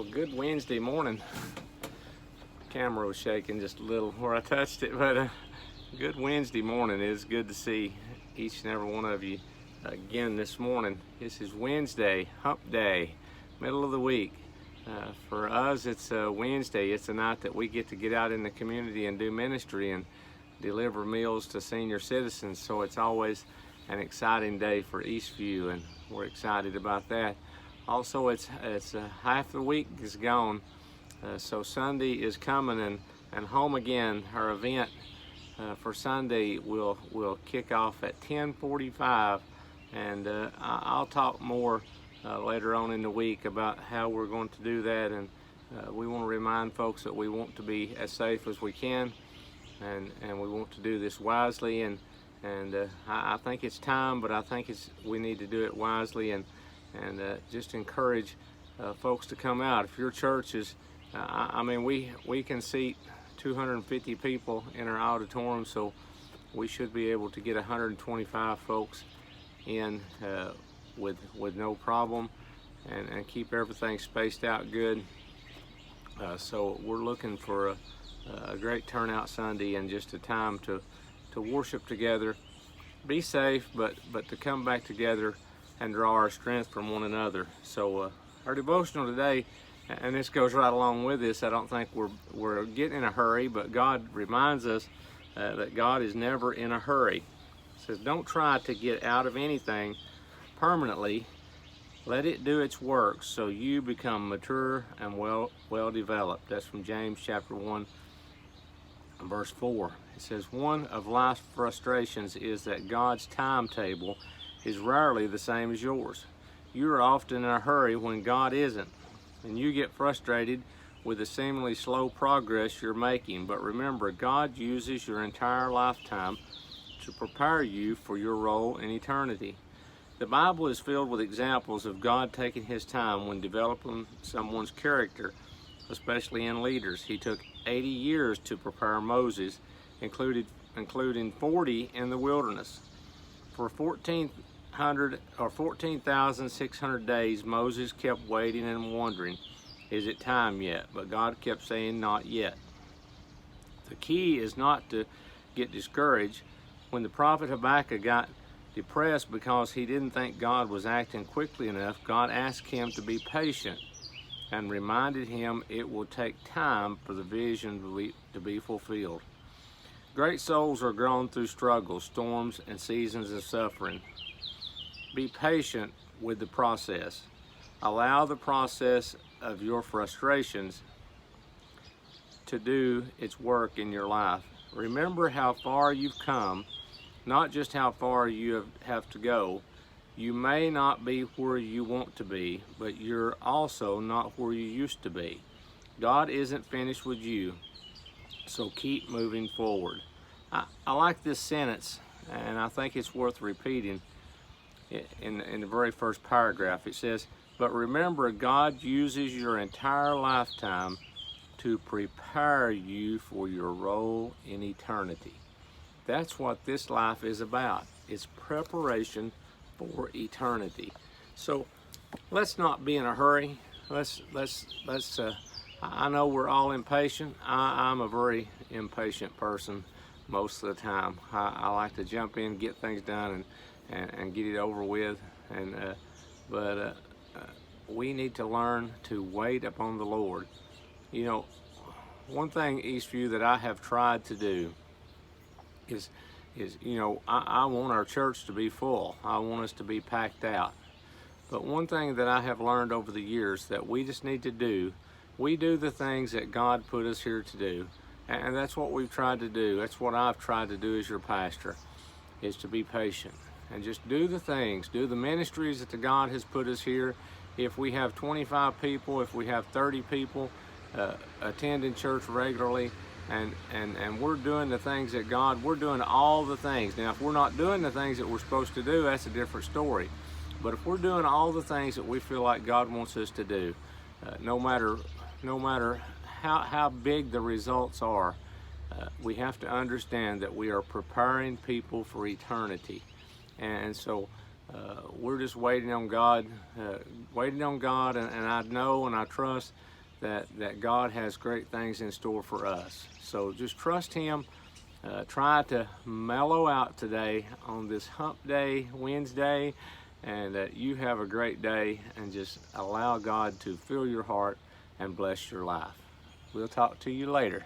Well, good Wednesday morning. Camera was shaking just a little where I touched it, but good Wednesday morning. It's good to see each and every one of you again this morning. This is Wednesday, hump day, middle of the week. For us, it's Wednesday. It's a night that we get out in the community and do ministry and deliver meals to senior citizens. So it's always an exciting day for Eastview, and we're excited about that. Also, it's half the week is gone, so Sunday is coming, and Home Again, our event for Sunday, will kick off at 10:45, and I'll talk more later on in the week about how we're going to do that, and we want to remind folks that we want to be as safe as we can, and we want to do this wisely, and I think it's time, but I think we need to do it wisely, and just encourage folks to come out. If your church is, I mean, we can seat 250 people in our auditorium, so we should be able to get 125 folks in with no problem, and keep everything spaced out good. So we're looking for a great turnout Sunday, and just a time to worship together, be safe, but to come back together and draw our strength from one another. So our devotional today, and this goes right along with this, I don't think we're getting in a hurry, but God reminds us that God is never in a hurry. He says, don't try to get out of anything permanently. Let it do its work so you become mature and well developed. That's from James chapter 1 verse 4. It says, one of life's frustrations is that God's timetable is rarely the same as yours. You are often in a hurry when God isn't, and you get frustrated with the seemingly slow progress you're making. But remember, God uses your entire lifetime to prepare you for your role in eternity. The Bible is filled with examples of God taking His time when developing someone's character, especially in leaders. He took 80 years to prepare Moses, including 40 in the wilderness. For 14,600 days, Moses kept waiting and wondering, is it time yet? But God kept saying, not yet. The key is not to get discouraged. When the prophet Habakkuk got depressed because he didn't think God was acting quickly enough, God asked him to be patient and reminded him it will take time for the vision to be fulfilled. Great souls are grown through struggles, storms, and seasons of suffering. Be patient with the process. Allow the process of your frustrations to do its work in your life. Remember how far you've come, not just how far you have to go. You may not be where you want to be, but you're also not where you used to be. God isn't finished with you, so keep moving forward. I like this sentence, and I think it's worth repeating. In the very first paragraph, it says, but remember, God uses your entire lifetime to prepare you for your role in eternity. That's what this life is about. It's preparation for eternity. So let's not be in a hurry. Let's I know we're all impatient. I'm a very impatient person most of the time. I like to jump in, get things done, and get it over with. But we need to learn to wait upon the Lord. You know, one thing, Eastview, that I have tried to do is you know, I want our church to be full. I want us to be packed out. But one thing that I have learned over the years that we just need to do, we do the things that God put us here to do. And that's what we've tried to do. That's what I've tried to do as your pastor, is to be patient and just do the things, do the ministries that God has put us here. If we have 25 people, if we have 30 people attending church regularly, and we're doing the things that we're doing all the things. Now, if we're not doing the things that we're supposed to do, that's a different story. But if we're doing all the things that we feel like God wants us to do, no matter how big the results are, we have to understand that we are preparing people for eternity. And so we're just waiting on God, and I know and I trust that God has great things in store for us. So just trust Him. Try to mellow out today on this hump day, Wednesday, and that you have a great day, and just allow God to fill your heart and bless your life. We'll talk to you later.